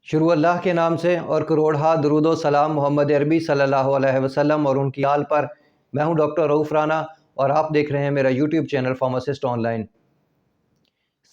शुरू अल्लाह के नाम से और करोड़हा दरूद व सलाम मोहम्मद अरबी सल्लल्लाहु अलैहि वसल्लम और उनकी आल पर। मैं हूं डॉक्टर रऊफ़ राना और आप देख रहे हैं मेरा यूट्यूब चैनल फार्मासिस्ट ऑनलाइन।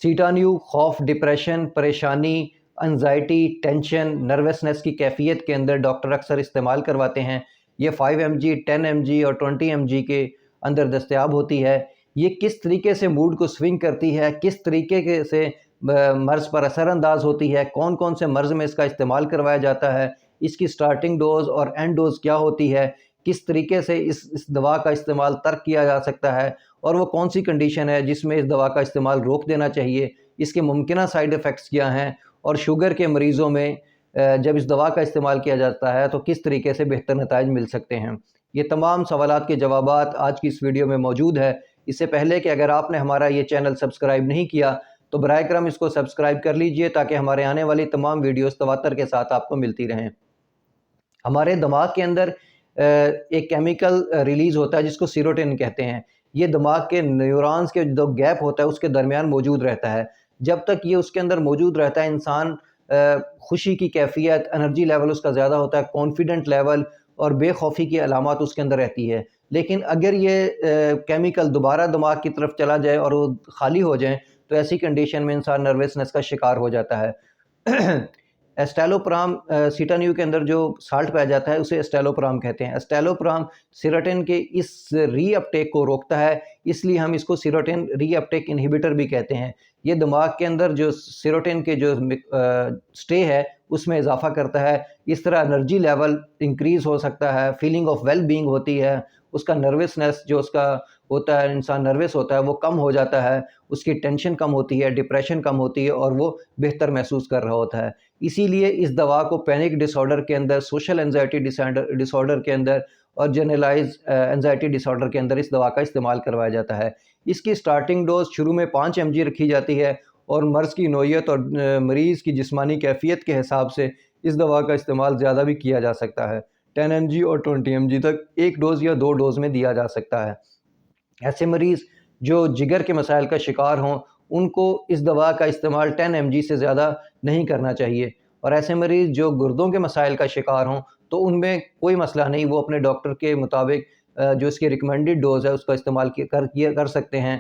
सीटान्यू खौफ, डिप्रेशन, परेशानी, एंजाइटी, टेंशन, नर्वसनेस की कैफियत के अंदर डॉक्टर अक्सर इस्तेमाल करवाते हैं। ये 5 mg, 10 mg और 20 mg के अंदर दस्तयाब होती है। ये किस तरीके से मूड को स्विंग करती है, किस तरीके से मर्ज़ पर असरानंदाज होती है, कौन कौन से मर्ज़ में इसका इस्तेमाल करवाया जाता है, इसकी स्टार्टिंग डोज़ और एंड डोज़ क्या होती है, किस तरीके से इस दवा का इस्तेमाल तर्क किया जा सकता है और वो कौन सी कंडीशन है जिसमें इस दवा का इस्तेमाल रोक देना चाहिए, इसके मुमकिन साइड इफ़ेक्ट्स क्या हैं और शुगर के मरीज़ों में जब इस दवा का इस्तेमाल किया जाता है तो किस तरीके से बेहतर नताइज मिल सकते हैं। ये तमाम सवालात के जवाबात आज की इस वीडियो में मौजूद है। इससे पहले कि अगर आपने हमारा ये चैनल सब्सक्राइब नहीं किया तो बराए करम इसको सब्सक्राइब कर लीजिए ताकि हमारे आने वाली तमाम वीडियोस तवातर के साथ आपको मिलती रहें। हमारे दिमाग के अंदर एक केमिकल रिलीज़ होता है जिसको सीरोटिन कहते हैं। ये दिमाग के न्यूरॉन्स के जो गैप होता है उसके दरमियान मौजूद रहता है। जब तक ये उसके अंदर मौजूद रहता है इंसान खुशी की कैफियत, एनर्जी लेवल उसका ज़्यादा होता है, कॉन्फिडेंट लेवल और बेखौफी की अलामत उसके अंदर रहती है। लेकिन अगर ये केमिकल दोबारा दिमाग की तरफ चला जाए और वो खाली हो जाए तो ऐसी कंडीशन में इंसान नर्वसनेस का शिकार हो जाता है। एस्टेलोप्राम सीटान्यू के अंदर जो साल्ट पाया जाता है उसे एस्टेलोप्राम कहते हैं। एस्टेलोप्राम सीरोटिन के इस रीअपटेक को रोकता है, इसलिए हम इसको सीरोटिन रीअपटेक इनहिबिटर भी कहते हैं। ये दिमाग के अंदर जो सीरोटिन के जो स्टे है उसमें इजाफा करता है। इस तरह एनर्जी लेवल इंक्रीज़ हो सकता है, फीलिंग ऑफ वेल बीइंग होती है, उसका नर्वसनेस जो उसका होता है, इंसान नर्वस होता है वो कम हो जाता है, उसकी टेंशन कम होती है, डिप्रेशन कम होती है और वो बेहतर महसूस कर रहा होता है। इसीलिए इस दवा को पैनिक डिसऑर्डर के अंदर, सोशल एंजाइटी डिसऑर्डर के अंदर और जनरलाइज एंजाइटी डिसऑर्डर के अंदर इस दवा का इस्तेमाल करवाया जाता है। इसकी स्टार्टिंग डोज शुरू में 5 mg रखी जाती है और मर्ज़ की नौइयत और मरीज़ की जिस्मानी कैफियत के हिसाब से इस दवा का इस्तेमाल ज़्यादा भी किया जा सकता है। 10 mg और 20 mg तक एक डोज़ या 2 डोज़ में दिया जा सकता है। ऐसे मरीज़ जो जिगर के मसाइल का शिकार हों उनको इस दवा का इस्तेमाल 10 mg से ज़्यादा नहीं करना चाहिए और ऐसे मरीज़ जो गुर्दों के मसाइल का शिकार हों तो उनमें कोई मसला नहीं, वो अपने डॉक्टर के मुताबिक जो इसकी रिकमेंडेड डोज़ है उसका इस्तेमाल कर सकते हैं।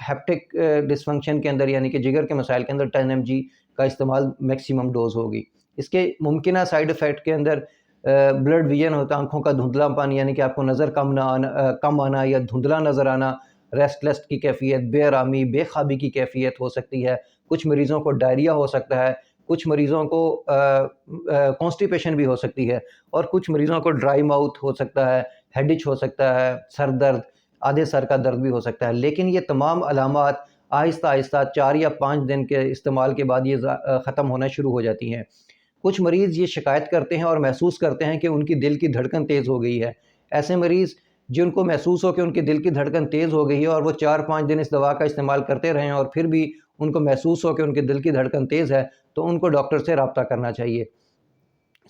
हेप्टिक डिसफंक्शन के अंदर यानी कि जिगर के मसाइल के अंदर 10 mg का इस्तेमाल मैक्सिमम डोज़ होगी। इसके मुमकिन साइड इफ़ेक्ट के अंदर ब्लड विजन होता है, आँखों का धुंधलापन यानी कि आपको नज़र कम आना या धुंधला नज़र आना, रेस्टलेस की कैफियत, बेआरामी, बेख्वाबी की कैफियत हो सकती है। कुछ मरीज़ों को डायरिया हो सकता है, कुछ मरीज़ों को कॉन्स्टिपेशन भी हो सकती है और कुछ मरीज़ों को ड्राई माउथ हो सकता है, हेडिच हो सकता है, सर दर्द, आधे सर का दर्द भी हो सकता है। लेकिन ये तमाम अलामात आहिस्ता आहिस्ता 4 या 5 दिन के इस्तेमाल के बाद ये ख़त्म होना शुरू हो जाती हैं। कुछ मरीज़ ये शिकायत करते हैं और महसूस करते हैं कि उनकी दिल की धड़कन तेज़ हो गई है। ऐसे मरीज़ जिनको महसूस हो कि उनकी दिल की धड़कन तेज़ हो गई है और वो 4-5 दिन इस दवा का इस्तेमाल करते रहें और फिर भी उनको महसूस हो कि उनके दिल की धड़कन तेज़ है तो उनको डॉक्टर से रब्ता करना चाहिए।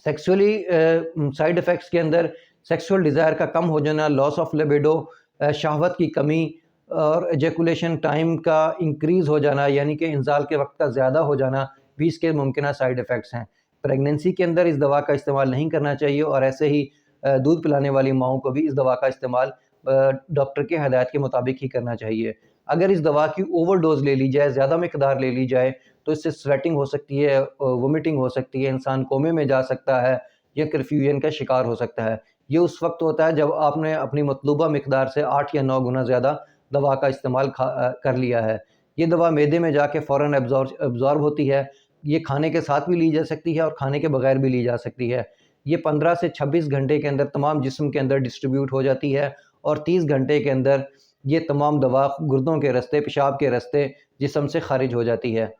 सेक्सुअली साइड इफ़ेक्ट्स के अंदर सेक्सुअल डिज़ायर का कम हो जाना, लॉस ऑफ लिबिडो, शहवत की कमी और एजैकुलेशन टाइम का इंक्रीज़ हो जाना यानी कि इंज़ाल के वक्त का ज़्यादा हो जाना भी इसके मुमकिन साइड इफ़ेक्ट्स हैं। प्रेगनेंसी के अंदर इस दवा का इस्तेमाल नहीं करना चाहिए और ऐसे ही दूध पिलाने वाली माओं को भी इस दवा का इस्तेमाल डॉक्टर के हदायत के मुताबिक ही करना चाहिए। अगर इस दवा की ओवरडोज़ ले ली जाए, ज़्यादा मिकदार ले ली जाए तो इससे स्वेटिंग हो सकती है, वोमिटिंग हो सकती है, इंसान कोमे में जा सकता है या कन्फ्यूजन का शिकार हो सकता है। ये उस वक्त होता है जब आपने अपनी मतलूबा मिकदार से 8 या 9 गुना ज़्यादा दवा का इस्तेमाल कर लिया है। ये दवा मैदे में जाके फ़ौरन एब्ज़ॉर्ब होती है। ये खाने के साथ भी ली जा सकती है और खाने के बगैर भी ली जा सकती है। ये 15 से 26 घंटे के अंदर तमाम जिस्म के अंदर डिस्ट्रीब्यूट हो जाती है और 30 घंटे के अंदर ये तमाम दवा गुर्दों के रास्ते, पेशाब के रास्ते जिस्म से ख़ारिज हो जाती है।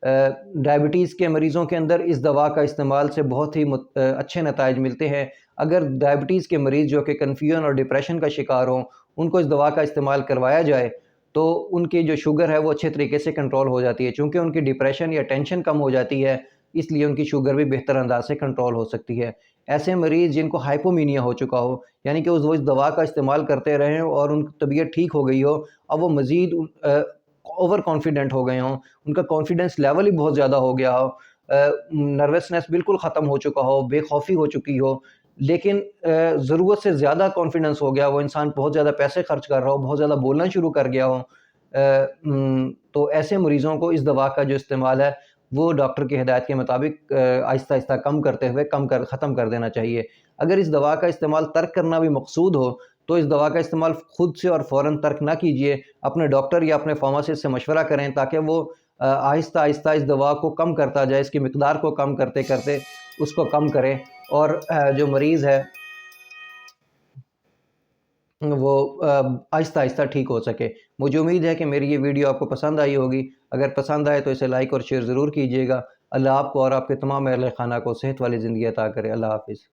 डायबिटीज़ के मरीज़ों के अंदर इस दवा का इस्तेमाल से बहुत ही अच्छे नताइज मिलते हैं। अगर डायबिटीज़ के मरीज़ जो कि कन्फ्यूजन और डिप्रेशन का शिकार हों उनको इस दवा का इस्तेमाल करवाया जाए तो उनकी जो शुगर है वो अच्छे तरीके से कंट्रोल हो जाती है। चूँकि उनकी डिप्रेशन या टेंशन कम हो जाती है इसलिए उनकी शुगर भी बेहतर अंदाज से कंट्रोल हो सकती है। ऐसे मरीज़ जिनको हाइपोमीनिया हो चुका हो यानी कि वो इस दवा का इस्तेमाल करते रहें और उनकी तबीयत ठीक हो गई हो, अब वो मज़ीद ओवर कॉन्फिडेंट हो गए हों, उनका कॉन्फिडेंस लेवल ही बहुत ज़्यादा हो गया हो, نروسنس بالکل ختم ہو چکا ہو، بے خوفی ہو چکی ہو، لیکن ضرورت سے زیادہ کانفیڈنس ہو گیا، وہ انسان بہت زیادہ پیسے خرچ کر رہا ہو، بہت زیادہ بولنا شروع کر گیا ہو، تو ایسے مریضوں کو اس دوا کا جو استعمال ہے وہ ڈاکٹر کی ہدایت کے مطابق آہستہ آہستہ کم کرتے ہوئے ختم کر دینا چاہیے۔ اگر اس دوا کا استعمال ترک کرنا بھی مقصود ہو تو اس دوا کا استعمال خود سے اور فوراً ترک نہ کیجیے، اپنے ڈاکٹر یا اپنے فارماسسٹ سے مشورہ کریں تاکہ وہ آہستہ آہستہ اس دوا کو کم کرتا جائے، اس کی مقدار کو کم کرتے کرتے اس کو کم کرے، اور جو مریض ہے وہ آہستہ آہستہ ٹھیک ہو سکے۔ مجھے امید ہے کہ میری یہ ویڈیو آپ کو پسند آئی ہوگی۔ اگر پسند آئے تو اسے لائک اور شیئر ضرور کیجیے گا۔ اللہ آپ کو اور آپ کے تمام اہل خانہ کو صحت والی زندگی عطا کرے۔ اللہ حافظ۔